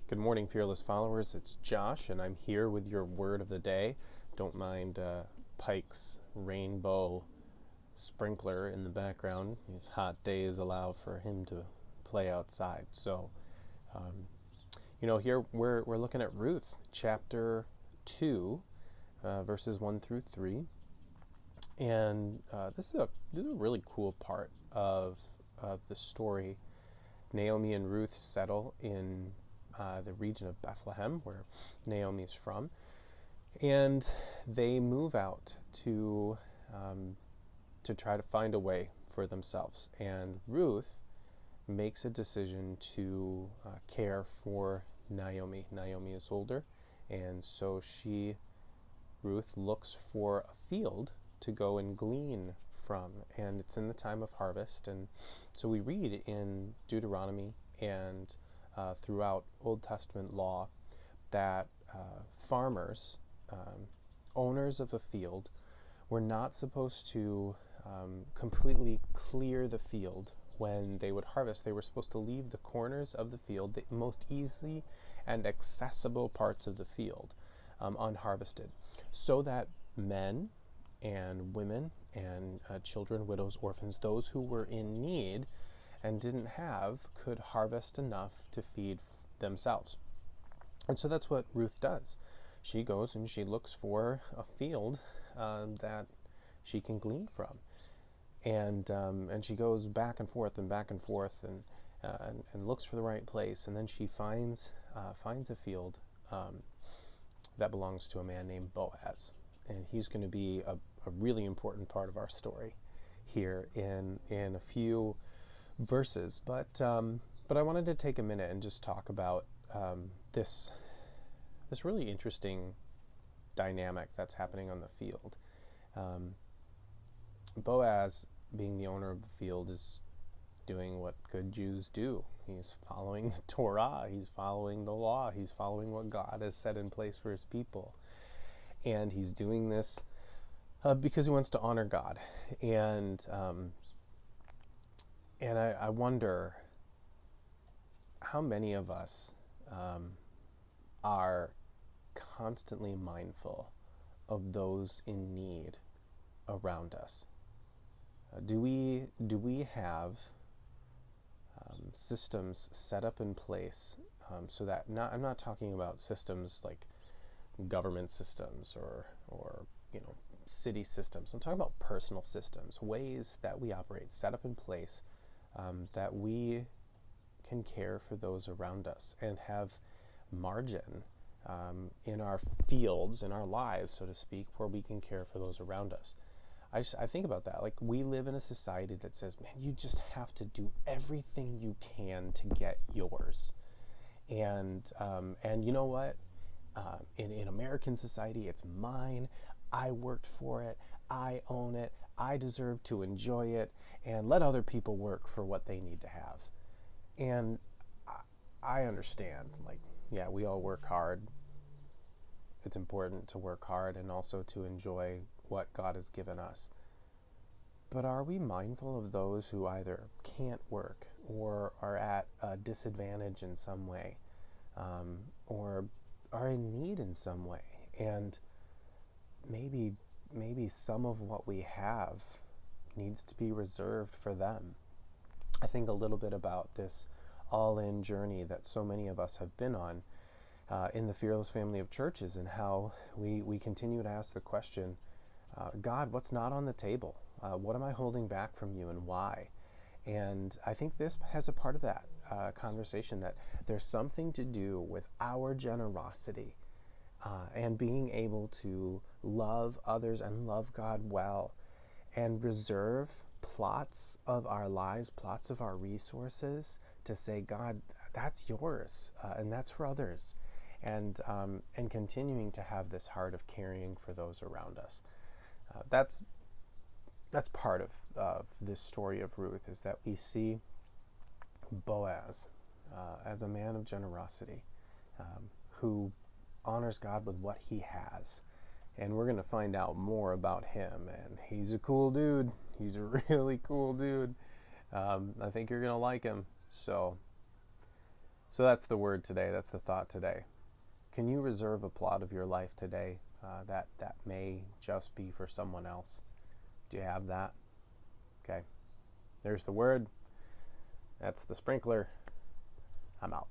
Good morning, fearless followers. It's Josh, and I'm here with your word of the day. Don't mind Pike's rainbow sprinkler in the background. These hot days allow for him to play outside. So, here we're looking at Ruth, chapter 2, verses 1 through 3. And this is a really cool part of the story. Naomi and Ruth settle in the region of Bethlehem, where Naomi is from, and they move out to try to find a way for themselves. And Ruth makes a decision to care for Naomi. Naomi is older, and so Ruth looks for a field to go and glean from, and it's in the time of harvest. And so we read in Deuteronomy and throughout Old Testament law that farmers, owners of a field, were not supposed to completely clear the field when they would harvest. They were supposed to leave the corners of the field, the most easy and accessible parts of the field, unharvested, so that men and women and children, widows, orphans, those who were in need and didn't have, could harvest enough to feed themselves. And so that's what Ruth does. She goes and she looks for a field that she can glean from, and she goes back and forth and back and forth and looks for the right place, and then she finds a field that belongs to a man named Boaz, and he's going to be a really important part of our story here in a few verses. But I wanted to take a minute and just talk about this really interesting dynamic that's happening on the field. Boaz, being the owner of the field, is doing what good Jews do. He's following the Torah, he's following the law, he's following what God has set in place for his people. And he's doing this because he wants to honor God. And I wonder how many of us are constantly mindful of those in need around us. Do we have systems set up in place so that I'm not talking about systems like government systems or city systems. I'm talking about personal systems, ways that we operate, set up in place that we can care for those around us and have margin in our fields, in our lives, so to speak, where we can care for those around us. I think about that. Like, we live in a society that says, man, you just have to do everything you can to get yours. And you know what? In American society, it's mine. I worked for it. I own it. I deserve to enjoy it, and let other people work for what they need to have. And I understand, like, yeah, we all work hard. It's important to work hard and also to enjoy what God has given us. But are we mindful of those who either can't work or are at a disadvantage in some way, or are in need in some way? And maybe some of what we have needs to be reserved for them. I think a little bit about this all-in journey that so many of us have been on in the Fearless family of churches, and how we continue to ask the question, God, what's not on the table? What am I holding back from you, and why? And I think this has a part of that conversation, that there's something to do with our generosity and being able to love others and love God well, and reserve plots of our lives, plots of our resources, to say, God, that's yours, and that's for others, and continuing to have this heart of caring for those around us. That's part of this story of Ruth, is that we see Boaz as a man of generosity, who honors God with what he has. And we're going to find out more about him. And he's a cool dude. He's a really cool dude. I think you're going to like him. So So that's the word today. That's the thought today. Can you reserve a plot of your life today that may just be for someone else? Do you have that? Okay. There's the word. That's the sprinkler. I'm out.